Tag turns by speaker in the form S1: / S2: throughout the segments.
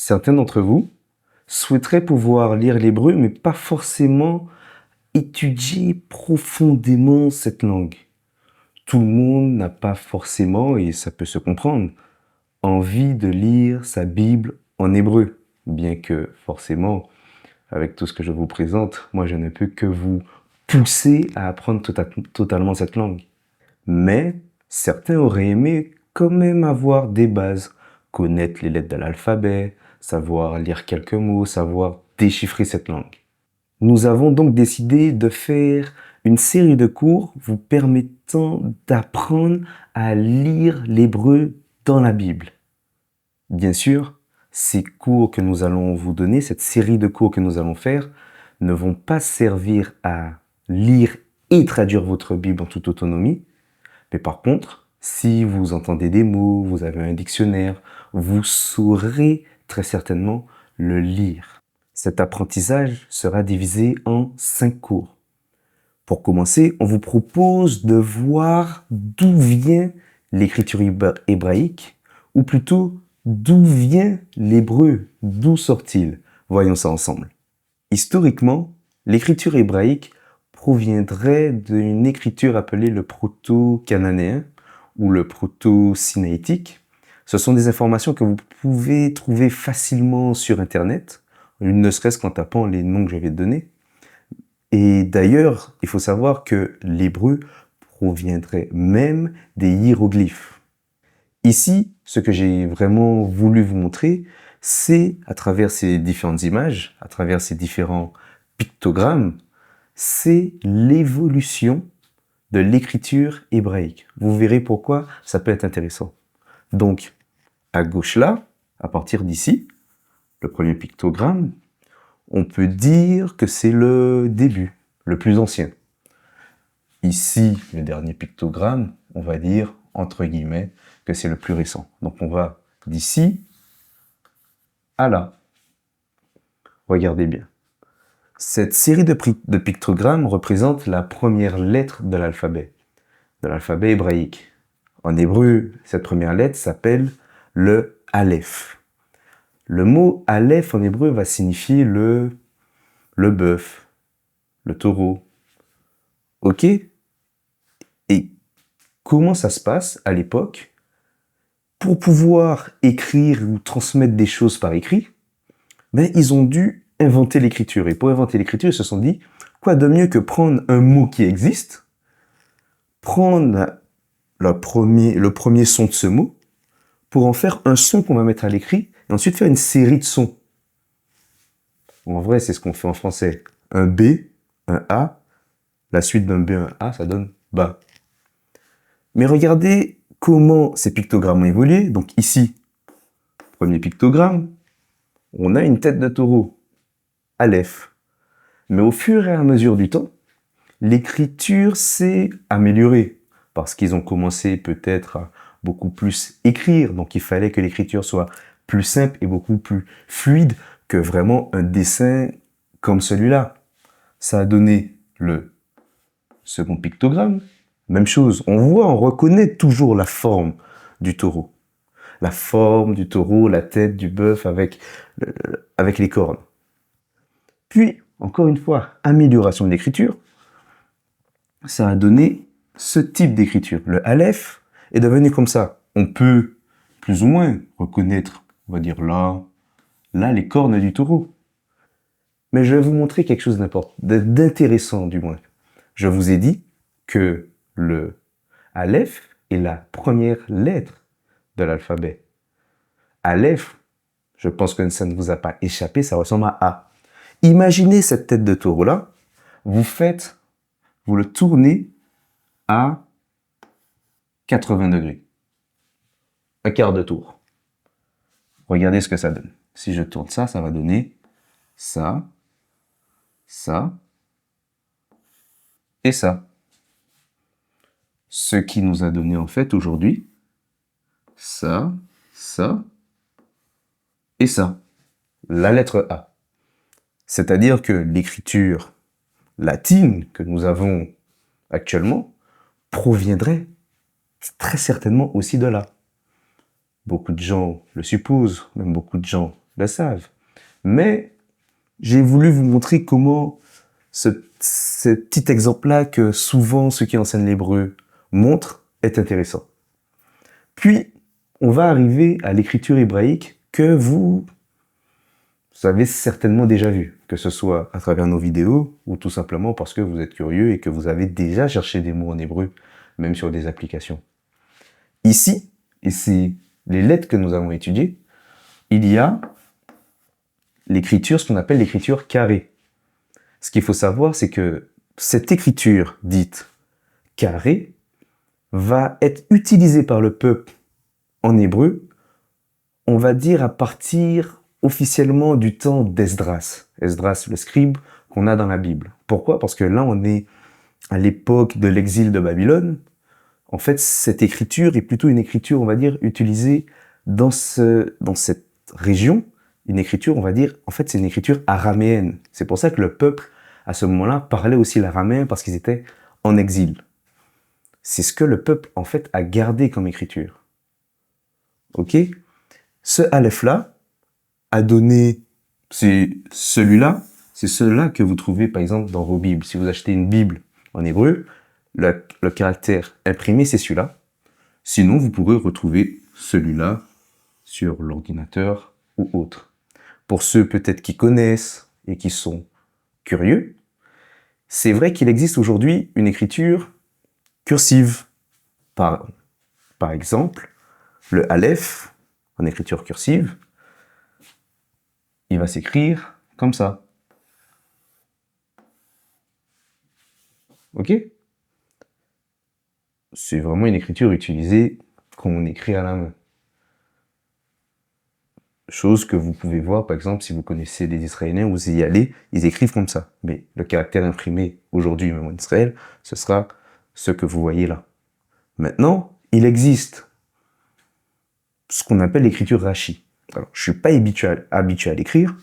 S1: Certains d'entre vous souhaiteraient pouvoir lire l'hébreu, mais pas forcément étudier profondément cette langue. Tout le monde n'a pas forcément, et ça peut se comprendre, envie de lire sa Bible en hébreu, bien que forcément, avec tout ce que je vous présente, moi je ne peux que vous pousser à apprendre totalement cette langue. Mais certains auraient aimé quand même avoir des bases, connaître les lettres de l'alphabet, savoir lire quelques mots, savoir déchiffrer cette langue. Nous avons donc décidé de faire une série de cours vous permettant d'apprendre à lire l'hébreu dans la Bible. Bien sûr, ces cours que nous allons vous donner, cette série de cours que nous allons faire, ne vont pas servir à lire et traduire votre Bible en toute autonomie. Mais par contre, si vous entendez des mots, vous avez un dictionnaire, vous saurez très certainement le lire. Cet apprentissage sera divisé en 5 cours. Pour commencer, on vous propose de voir d'où vient l'écriture hébraïque, ou plutôt d'où vient l'hébreu, d'où sort-il. Voyons ça ensemble. Historiquement, l'écriture hébraïque proviendrait d'une écriture appelée le proto-cananéen ou le proto-sinaïtique. Ce sont des informations que vous pouvez trouver facilement sur Internet, ne serait-ce qu'en tapant les noms que je vais te donner. Et d'ailleurs, il faut savoir que l'hébreu proviendrait même des hiéroglyphes. Ici, ce que j'ai vraiment voulu vous montrer, c'est à travers ces différentes images, à travers ces différents pictogrammes, c'est l'évolution de l'écriture hébraïque. Vous verrez pourquoi ça peut être intéressant. Donc, à gauche là, à partir d'ici, le premier pictogramme, on peut dire que c'est le début, le plus ancien. Ici, le dernier pictogramme, on va dire, entre guillemets, que c'est le plus récent. Donc on va d'ici à là. Regardez bien. Cette série de pictogrammes représente la première lettre de l'alphabet hébraïque. En hébreu, cette première lettre s'appelle le Aleph. Le mot Aleph en hébreu va signifier le bœuf, le taureau. Ok? Et comment ça se passe à l'époque? Pour pouvoir écrire ou transmettre des choses par écrit, ben, ils ont dû inventer l'écriture. Et pour inventer l'écriture, ils se sont dit, quoi de mieux que prendre un mot qui existe, prendre le premier son de ce mot, pour en faire un son qu'on va mettre à l'écrit, et ensuite faire une série de sons. En vrai, c'est ce qu'on fait en français. Un B, un A, la suite d'un B, un A, ça donne ba. Mais regardez comment ces pictogrammes ont évolué. Donc ici, premier pictogramme, on a une tête de taureau, Aleph. Mais au fur et à mesure du temps, l'écriture s'est améliorée parce qu'ils ont commencé peut-être à beaucoup plus écrire. Donc il fallait que l'écriture soit plus simple et beaucoup plus fluide que vraiment un dessin comme celui-là. Ça a donné le second pictogramme. Même chose, on reconnaît toujours la forme du taureau. La forme du taureau, la tête du bœuf avec les cornes. Puis, encore une fois, amélioration de l'écriture, ça a donné ce type d'écriture. Le Aleph est devenu comme ça. On peut plus ou moins reconnaître, on va dire là, les cornes du taureau. Mais je vais vous montrer quelque chose d'intéressant du moins. Je vous ai dit que le Aleph est la première lettre de l'alphabet. Aleph, je pense que ça ne vous a pas échappé, ça ressemble à A. Imaginez cette tête de taureau-là, vous le tournez à 80 degrés. Un quart de tour. Regardez ce que ça donne. Si je tourne ça, ça va donner ça, ça et ça. Ce qui nous a donné en fait aujourd'hui ça, ça et ça. La lettre A. C'est-à-dire que l'écriture latine que nous avons actuellement proviendrait très certainement aussi de là. Beaucoup de gens le supposent, même beaucoup de gens le savent. Mais j'ai voulu vous montrer comment ce petit exemple-là que souvent ceux qui enseignent l'hébreu montrent est intéressant. Puis, on va arriver à l'écriture hébraïque que vous avez certainement déjà vu, que ce soit à travers nos vidéos ou tout simplement parce que vous êtes curieux et que vous avez déjà cherché des mots en hébreu, même sur des applications. Ici, et c'est les lettres que nous avons étudiées, il y a l'écriture, ce qu'on appelle l'écriture carrée. Ce qu'il faut savoir, c'est que cette écriture dite carrée va être utilisée par le peuple en hébreu, on va dire à partir officiellement du temps d'Esdras. Esdras, le scribe qu'on a dans la Bible. Pourquoi? Parce que là, on est à l'époque de l'exil de Babylone. En fait, cette écriture est plutôt une écriture, on va dire, utilisée dans cette région. Une écriture, on va dire, en fait, c'est une écriture araméenne. C'est pour ça que le peuple, à ce moment-là, parlait aussi l'araméen parce qu'ils étaient en exil. C'est ce que le peuple, en fait, a gardé comme écriture. Ok? Ce Aleph-là a donné, c'est celui-là que vous trouvez, par exemple, dans vos Bibles. Si vous achetez une Bible en hébreu, le caractère imprimé, c'est celui-là. Sinon, vous pourrez retrouver celui-là sur l'ordinateur ou autre. Pour ceux peut-être qui connaissent et qui sont curieux, c'est vrai qu'il existe aujourd'hui une écriture cursive. Par exemple, le Aleph, en écriture cursive, il va s'écrire comme ça. Ok? C'est vraiment une écriture utilisée quand on écrit à la main. Chose que vous pouvez voir, par exemple, si vous connaissez les Israéliens, vous y allez, ils écrivent comme ça. Mais le caractère imprimé aujourd'hui, même en Israël, ce sera ce que vous voyez là. Maintenant, il existe ce qu'on appelle l'écriture Rashi. Alors, je suis pas habitué à l'écrire.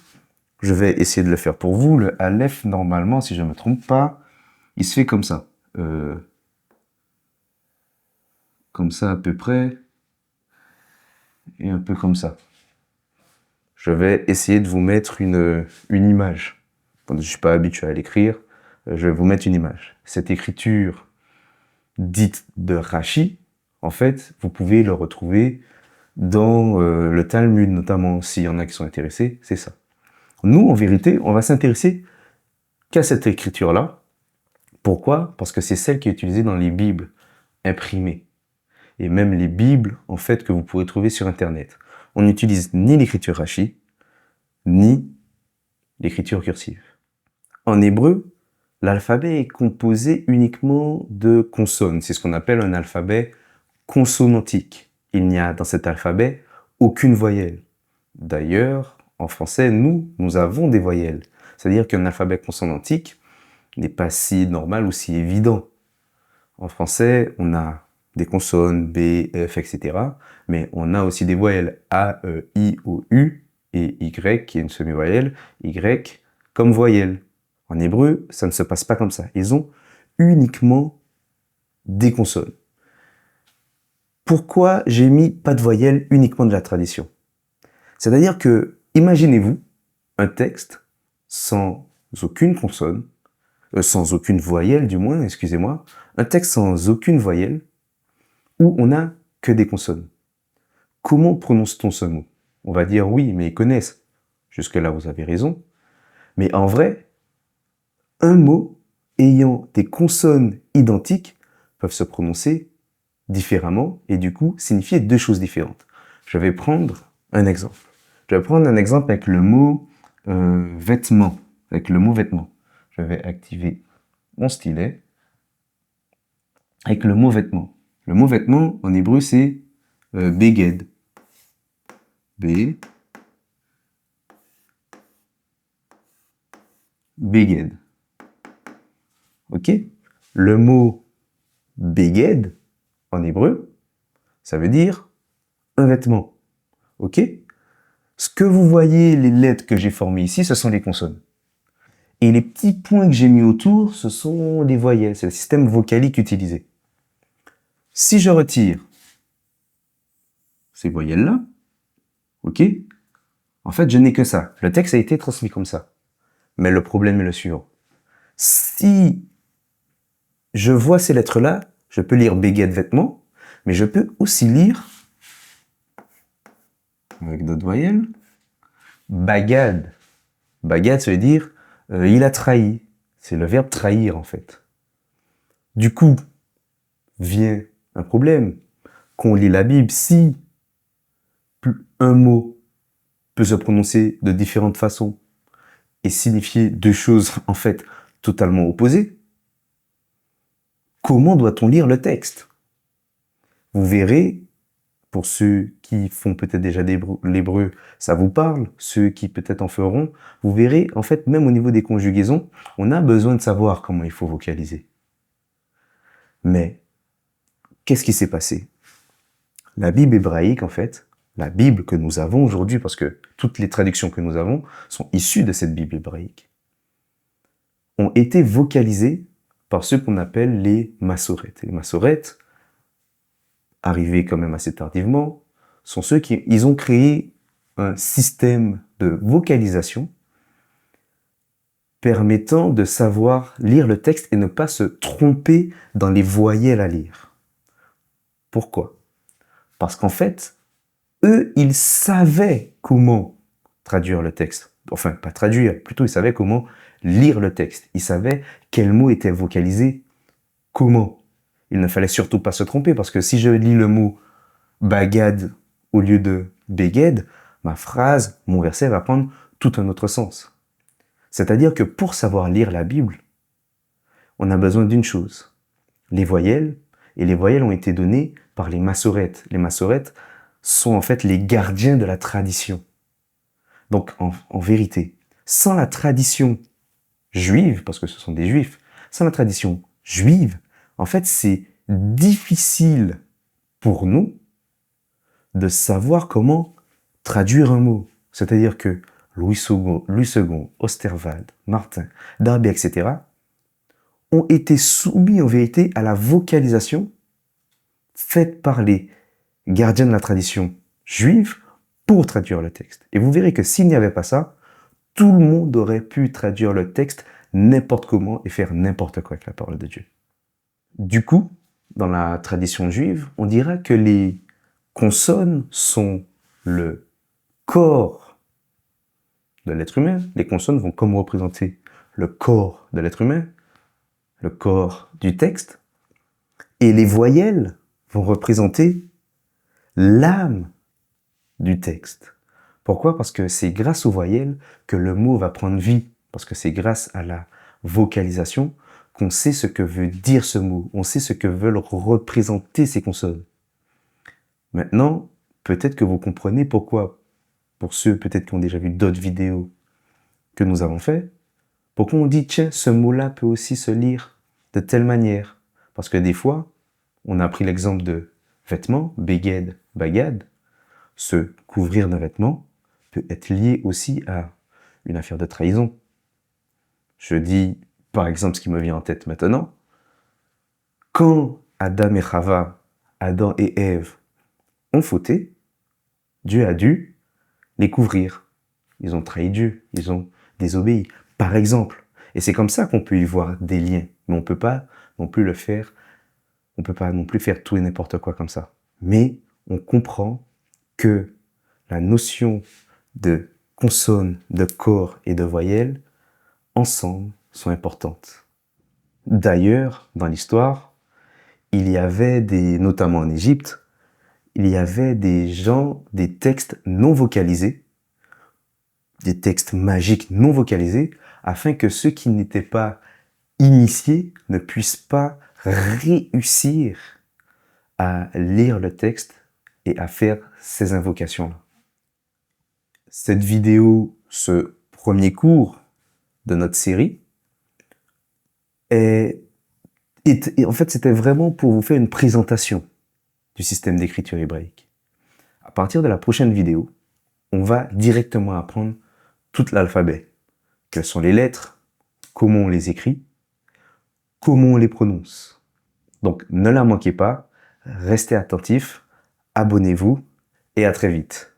S1: Je vais essayer de le faire pour vous. Le Aleph, normalement, si je ne me trompe pas, il se fait comme ça. Comme ça à peu près. Et un peu comme ça. Je vais essayer de vous mettre une image. Je ne suis pas habitué à l'écrire. Je vais vous mettre une image. Cette écriture dite de Rashi, en fait, vous pouvez le retrouver dans le Talmud, notamment, s'il y en a qui sont intéressés, c'est ça. Nous, en vérité, on va s'intéresser qu'à cette écriture-là. Pourquoi? Parce que c'est celle qui est utilisée dans les Bibles imprimées. Et même les Bibles, en fait, que vous pourrez trouver sur Internet. On n'utilise ni l'écriture Rashi, ni l'écriture cursive. En hébreu, l'alphabet est composé uniquement de consonnes. C'est ce qu'on appelle un alphabet consonantique. Il n'y a dans cet alphabet aucune voyelle. D'ailleurs, en français, nous avons des voyelles. C'est-à-dire qu'un alphabet consonantique n'est pas si normal ou si évident. En français, on a des consonnes, B, F, etc. Mais on a aussi des voyelles A, E, I, O, U et Y qui est une semi-voyelle, Y comme voyelle. En hébreu, ça ne se passe pas comme ça. Ils ont uniquement des consonnes. Pourquoi j'ai mis pas de voyelle uniquement de la tradition? C'est-à-dire que, imaginez-vous un texte sans aucune consonne, sans aucune voyelle du moins, excusez-moi, un texte sans aucune voyelle, où on n'a que des consonnes. Comment prononce-t-on ce mot? On va dire oui, mais ils connaissent. Jusque-là, vous avez raison. Mais en vrai, un mot ayant des consonnes identiques peuvent se prononcer différemment et du coup signifier deux choses différentes. Je vais prendre un exemple. Je vais prendre un exemple avec le mot vêtement. Avec le mot vêtement. Je vais activer mon stylet. Avec le mot vêtement. Le mot vêtement, en hébreu, c'est beged. Beged. Ok? Le mot beged, en hébreu, ça veut dire un vêtement. Ok? Ce que vous voyez, les lettres que j'ai formées ici, ce sont les consonnes. Et les petits points que j'ai mis autour, ce sont les voyelles. C'est le système vocalique utilisé. Si je retire ces voyelles-là, ok, En fait, je n'ai que ça. Le texte a été transmis comme ça. Mais le problème est le suivant. Si je vois ces lettres-là, je peux lire Beged vêtements, mais je peux aussi lire, avec d'autres voyelles, Bagad. Bagad, ça veut dire il a trahi. C'est le verbe trahir, en fait. Du coup, vient un problème. Quand on lit la Bible, si un mot peut se prononcer de différentes façons et signifier deux choses, en fait, totalement opposées, comment doit-on lire le texte? Vous verrez, pour ceux qui font peut-être déjà l'hébreu, ça vous parle, ceux qui peut-être en feront, vous verrez, en fait, même au niveau des conjugaisons, on a besoin de savoir comment il faut vocaliser. Mais, qu'est-ce qui s'est passé? La Bible hébraïque, en fait, la Bible que nous avons aujourd'hui, parce que toutes les traductions que nous avons sont issues de cette Bible hébraïque, ont été vocalisées par ceux qu'on appelle les massorètes. Et les massorètes, arrivés quand même assez tardivement, sont ceux qui ils ont créé un système de vocalisation permettant de savoir lire le texte et ne pas se tromper dans les voyelles à lire. Pourquoi? Parce qu'en fait, eux, ils savaient comment traduire le texte. Enfin, pas traduire, plutôt ils savaient comment lire le texte. Ils savaient quel mot était vocalisé comment. Il ne fallait surtout pas se tromper, parce que si je lis le mot bagad au lieu de beged, ma phrase, mon verset va prendre tout un autre sens. C'est-à-dire que pour savoir lire la Bible, on a besoin d'une chose, les voyelles, et les voyelles ont été données par les massorètes. Les massorètes sont en fait les gardiens de la tradition. Donc en vérité, sans la tradition juive, parce que ce sont des juifs, sans la tradition juive, en fait c'est difficile pour nous de savoir comment traduire un mot. C'est-à-dire que Louis II, Osterwald, Martin, Darby, etc. ont été soumis en vérité à la vocalisation faite par les gardiens de la tradition juive pour traduire le texte. Et vous verrez que s'il n'y avait pas ça, tout le monde aurait pu traduire le texte n'importe comment et faire n'importe quoi avec la parole de Dieu. Du coup, dans la tradition juive, on dira que les consonnes sont le corps de l'être humain. Les consonnes vont comme représenter le corps de l'être humain, le corps du texte, et les voyelles vont représenter l'âme du texte. Pourquoi? Parce que c'est grâce aux voyelles que le mot va prendre vie, parce que c'est grâce à la vocalisation qu'on sait ce que veut dire ce mot, on sait ce que veulent représenter ces consonnes. Maintenant, peut-être que vous comprenez pourquoi, pour ceux peut-être qui ont déjà vu d'autres vidéos que nous avons fait, pourquoi on dit, tiens, ce mot-là peut aussi se lire de telle manière. Parce que des fois, on a pris l'exemple de vêtements, beged, bagad, se couvrir d'un vêtement peut être lié aussi à une affaire de trahison. Je dis, par exemple, ce qui me vient en tête maintenant, quand Adam et Chava, Adam et Ève, ont fauté, Dieu a dû les couvrir. Ils ont trahi Dieu, ils ont désobéi, par exemple. Et c'est comme ça qu'on peut y voir des liens. Mais on ne peut pas non plus le faire, on ne peut pas non plus faire tout et n'importe quoi comme ça. Mais on comprend que la notion de consonne, de corps et de voyelle, ensemble, sont importantes. D'ailleurs, dans l'histoire, il y avait notamment en Égypte, il y avait des gens, des textes non vocalisés, des textes magiques non vocalisés, afin que ceux qui n'étaient pas initiés ne puissent pas réussir à lire le texte et à faire ces invocations-là. Cette vidéo, ce premier cours de notre série, en fait, c'était vraiment pour vous faire une présentation du système d'écriture hébraïque. À partir de la prochaine vidéo, on va directement apprendre tout l'alphabet. Quelles sont les lettres, comment on les écrit, comment on les prononce. Donc, ne la manquez pas, restez attentifs, abonnez-vous et à très vite.